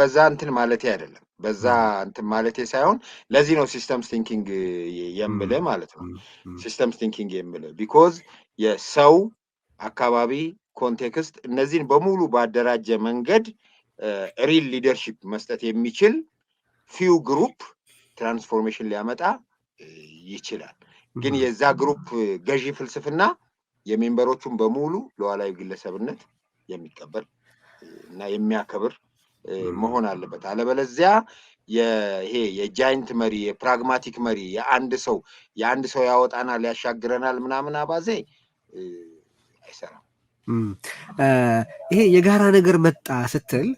በዛ እንትን ማለቴ አይደለም በዛ እንትን ማለቴ ሳይሆን ለዚህ ነው ሲስተምስ ቲንኪንግ የምለ ማለት ነው ሲስተምስ ቲንኪንግ የምለ because የሰው አካባቢ ኮንቴክስት እነዚህን በሙሉ ባደራጀ መንገድ ሪል ሊደርሺፕ መስጠት የሚችል ፊው ግሩፕ ትራንስፎርሜሽን ሊያመጣ ይችላል ግን የዛ ግሩፕ ገዢ ፍልስፍና የሜምበሮቹን በሙሉ ለዋላዊ ግለሰብነት የሚቀበል እና የሚያከብር መሆን አለበት አለበለዚያ ይሄ የጃይንት መሪ የፕራግማቲክ መሪ የአንድ ሰው ያወጣናል ያሻግረናል ምናምን አባዜ አይሰራም
ይሄ የጋራ ነገር መጣ ስትል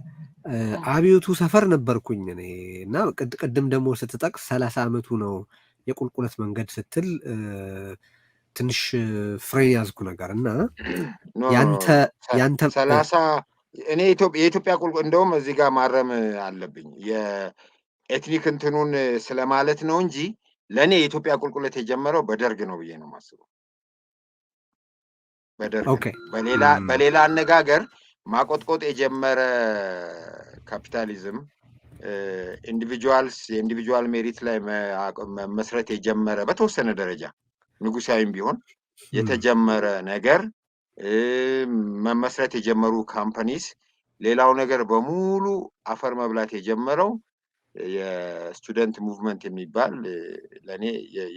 አብዮቱ ሰፈር ነበርኩኝ እኔ እና ቅድም ደግሞ ስትጠቅስ 30 ዓመቱ ነው የቁልቁለት መንገድ ስትል ትንሽ ፍሬን ያዝኩ ነገር እና ያንተ
30 እኔ የኢትዮጵያ ቁልቁለት እንደውም እዚህ ጋር ማረም አለብኝ የኤትኒክ እንትኑን ስለማለት ነው እንጂ ለእኔ የኢትዮጵያ ቁልቁለት የጀመረው በደርግ ነው ብዬ ነው የማስበው። በደርግ በሌላ አነጋገር ማቆጥቆጥ የጀመረ ካፒታሊዝም የኢንዲቪጁዋል ሜሪት ላይ መስረት የጀመረ በተወሰነ ደረጃ ንጉሳዊም ቢሆን የተጀመረ ነገር መመስረት የጀመሩ ካምፓኒስ ሌላው ነገር በሙሉ አፈር መብላት የጀመረው የስቱደንት ሙቭመንት የሚባል ለእኔ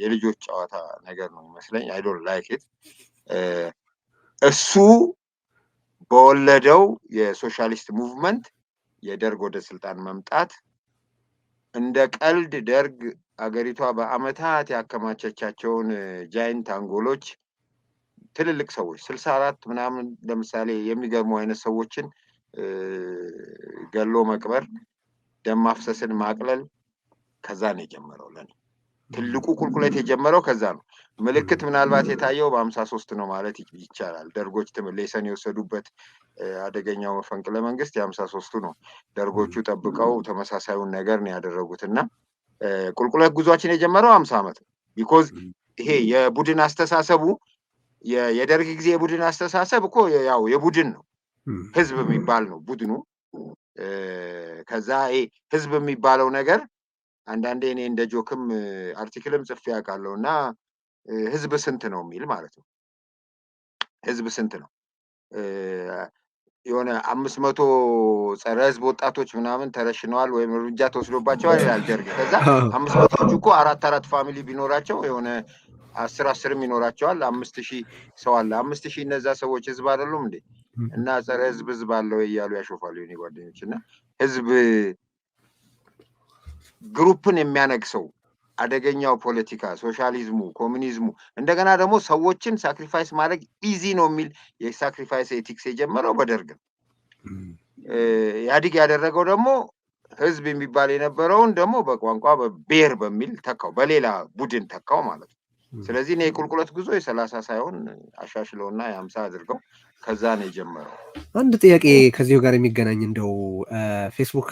የልጆች ጨዋታ ነገር ነው ይመስለኝ። አይ ዶንት ላይክ ኢት። እሱ በወለደው የሶሻሊስት ሙቭመንት የደርግ ወደ ስልጣን መምጣት እንደ ቀልድ ደርግ አገሪቷ በአመታት ያከማቸቻቸውን ጃይንት አንጎሎች ትልልቅ ሰዎች 64 ምናምን ለምሳሌ የሚገርሙ አይነት ሰዎችን ገሎ መቅበር፣ ደም ማፍሰስን ማቅለል ከዛ ነው የጀመረው። ለኔ ትልቁ ቁልቁለት የጀመረው ከዛ ነው። ምልክት ምናልባት የታየው በ53 ነው ማለት ይቻላል። ደርጎች ሌሰን የወሰዱበት አደገኛው መፈንቅለ መንግስት የ53ቱ ነው። ደርጎቹ ጠብቀው ተመሳሳዩን ነገር ነው ያደረጉትና ቁልቁለት ጉዟችን የጀመረው 50 ዓመት ነው። ቢኮዝ ይሄ የቡድን አስተሳሰቡ የደርግ ጊዜ የቡድን አስተሳሰብ እኮ ያው የቡድን ነው፣ ህዝብ የሚባል ነው ቡድኑ። ከዛ ይሄ ህዝብ የሚባለው ነገር አንዳንዴ እኔ እንደ ጆክም አርቲክልም ጽፌ ያውቃለሁ እና ህዝብ ስንት ነው የሚል ማለት ነው። ህዝብ ስንት ነው? የሆነ 500 ጸረ ህዝብ ወጣቶች ምናምን ተረሽነዋል ወይም እርምጃ ተወስዶባቸዋል ይላል ደርግ። ከዛ 500ዎቹ እኮ አራት ፋሚሊ ቢኖራቸው የሆነ 10 ይኖራቸዋል። 5000 ሰው አለ። 5000 እነዛ ሰዎች ህዝብ አይደሉም እንዴ? እና ጸረ ህዝብ አለው እያሉ ያሾፋሉ የኔ ጓደኞች። እና ህዝብ ግሩፕን የሚያነግሰው አደገኛው ፖለቲካ ሶሻሊዝሙ፣ ኮሙኒዝሙ እንደገና ደግሞ ሰዎችን ሳክሪፋይስ ማድረግ ኢዚ ነው የሚል የሳክሪፋይስ ኤቲክስ የጀመረው በደርግ ነው። ኢህአዴግ ያደረገው ደግሞ ህዝብ የሚባል የነበረውን ደግሞ በቋንቋ በብሔር በሚል ተካው፣ በሌላ ቡድን ተካው ማለት ነው። ስለዚህ እኔ የቁልቁለት ጉዞ የ30 ሳይሆን አሻሽለውና የ50 አድርገው ከዛ ነው የጀመረው።
አንድ ጥያቄ ከዚሁ ጋር የሚገናኝ እንደው ፌስቡክ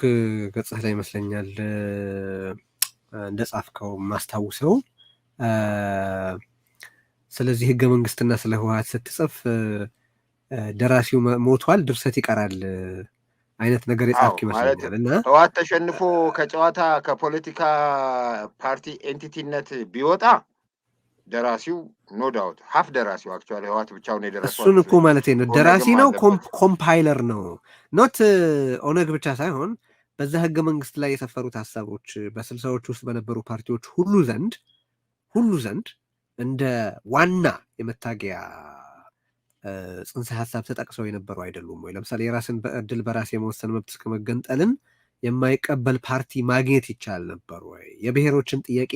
ገጽህ ላይ ይመስለኛል እንደጻፍከው ማስታውሰው ስለዚህ ህገ መንግስትና ስለ ህወሓት ስትጽፍ ደራሲው ሞቷል ድርሰት ይቀራል አይነት ነገር የጻፍክ ይመስለኛል። እና
ህወሓት ተሸንፎ ከጨዋታ ከፖለቲካ ፓርቲ ኤንቲቲነት ቢወጣ ደራሲው ኖ ዳውት ሀፍ ደራሲው አክቹዋሊ ህወሓት ብቻውን የደረሰው
እሱን እኮ ማለት ነው ደራሲ ነው፣ ኮምፓይለር ነው። ኖት ኦነግ ብቻ ሳይሆን በዛ ህገ መንግስት ላይ የሰፈሩት ሀሳቦች በ60ዎቹ ውስጥ በነበሩ ፓርቲዎች ሁሉ ዘንድ እንደ ዋና የመታገያ ጽንሰ ሀሳብ ተጠቅሰው የነበሩ አይደሉም ወይ? ለምሳሌ የራስን እድል በራስ የመወሰን መብት እስከ መገንጠልን የማይቀበል ፓርቲ ማግኘት ይቻል ነበር ወይ? የብሔሮችን ጥያቄ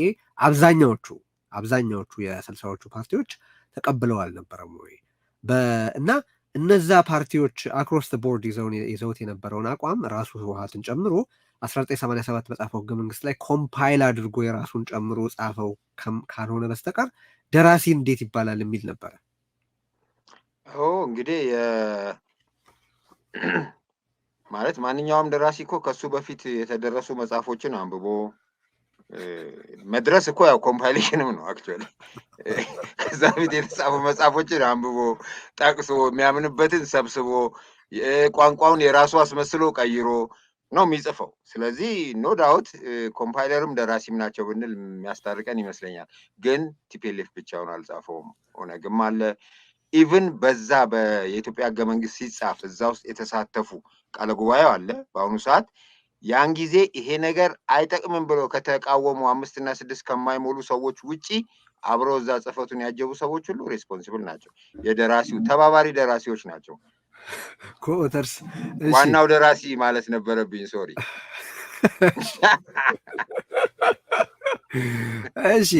አብዛኛዎቹ የ60ዎቹ ፓርቲዎች ተቀብለው አልነበረም ወይ? እና እነዛ ፓርቲዎች አክሮስ ዘ ቦርድ ይዘውት የነበረውን አቋም ራሱ ህወሓትን ጨምሮ 1987 በጻፈው ህገ መንግስት ላይ ኮምፓይል አድርጎ የራሱን ጨምሮ ጻፈው ካልሆነ በስተቀር ደራሲ እንዴት ይባላል የሚል ነበረ።
እንግዲህ ማለት ማንኛውም ደራሲ እኮ ከሱ በፊት የተደረሱ መጽሐፎችን አንብቦ መድረስ እኮ ያው ኮምፓይሌሽንም ነው አክቹዋሊ። ከዛ በፊት የተጻፉ መጽሐፎችን አንብቦ ጠቅሶ የሚያምንበትን ሰብስቦ ቋንቋውን የራሱ አስመስሎ ቀይሮ ነው የሚጽፈው። ስለዚህ ኖ ዳውት ኮምፓይለርም ደራሲም ናቸው ብንል የሚያስታርቀን ይመስለኛል። ግን ቲፒኤልኤፍ ብቻውን አልጻፈውም፣ ኦነግም አለ። ኢቭን በዛ የኢትዮጵያ ህገ መንግስት ሲጻፍ እዛ ውስጥ የተሳተፉ ቃለ ጉባኤው አለ በአሁኑ ሰዓት። ያን ጊዜ ይሄ ነገር አይጠቅምም ብሎ ከተቃወሙ 5 እና 6 ከማይሞሉ ሰዎች ውጪ አብረው እዛ ጽፈቱን ያጀቡ ሰዎች ሁሉ ሬስፖንሲብል ናቸው። የደራሲው ተባባሪ ደራሲዎች ናቸው።
ኮተርስ
ዋናው ደራሲ ማለት ነበረብኝ። ሶሪ።
እሺ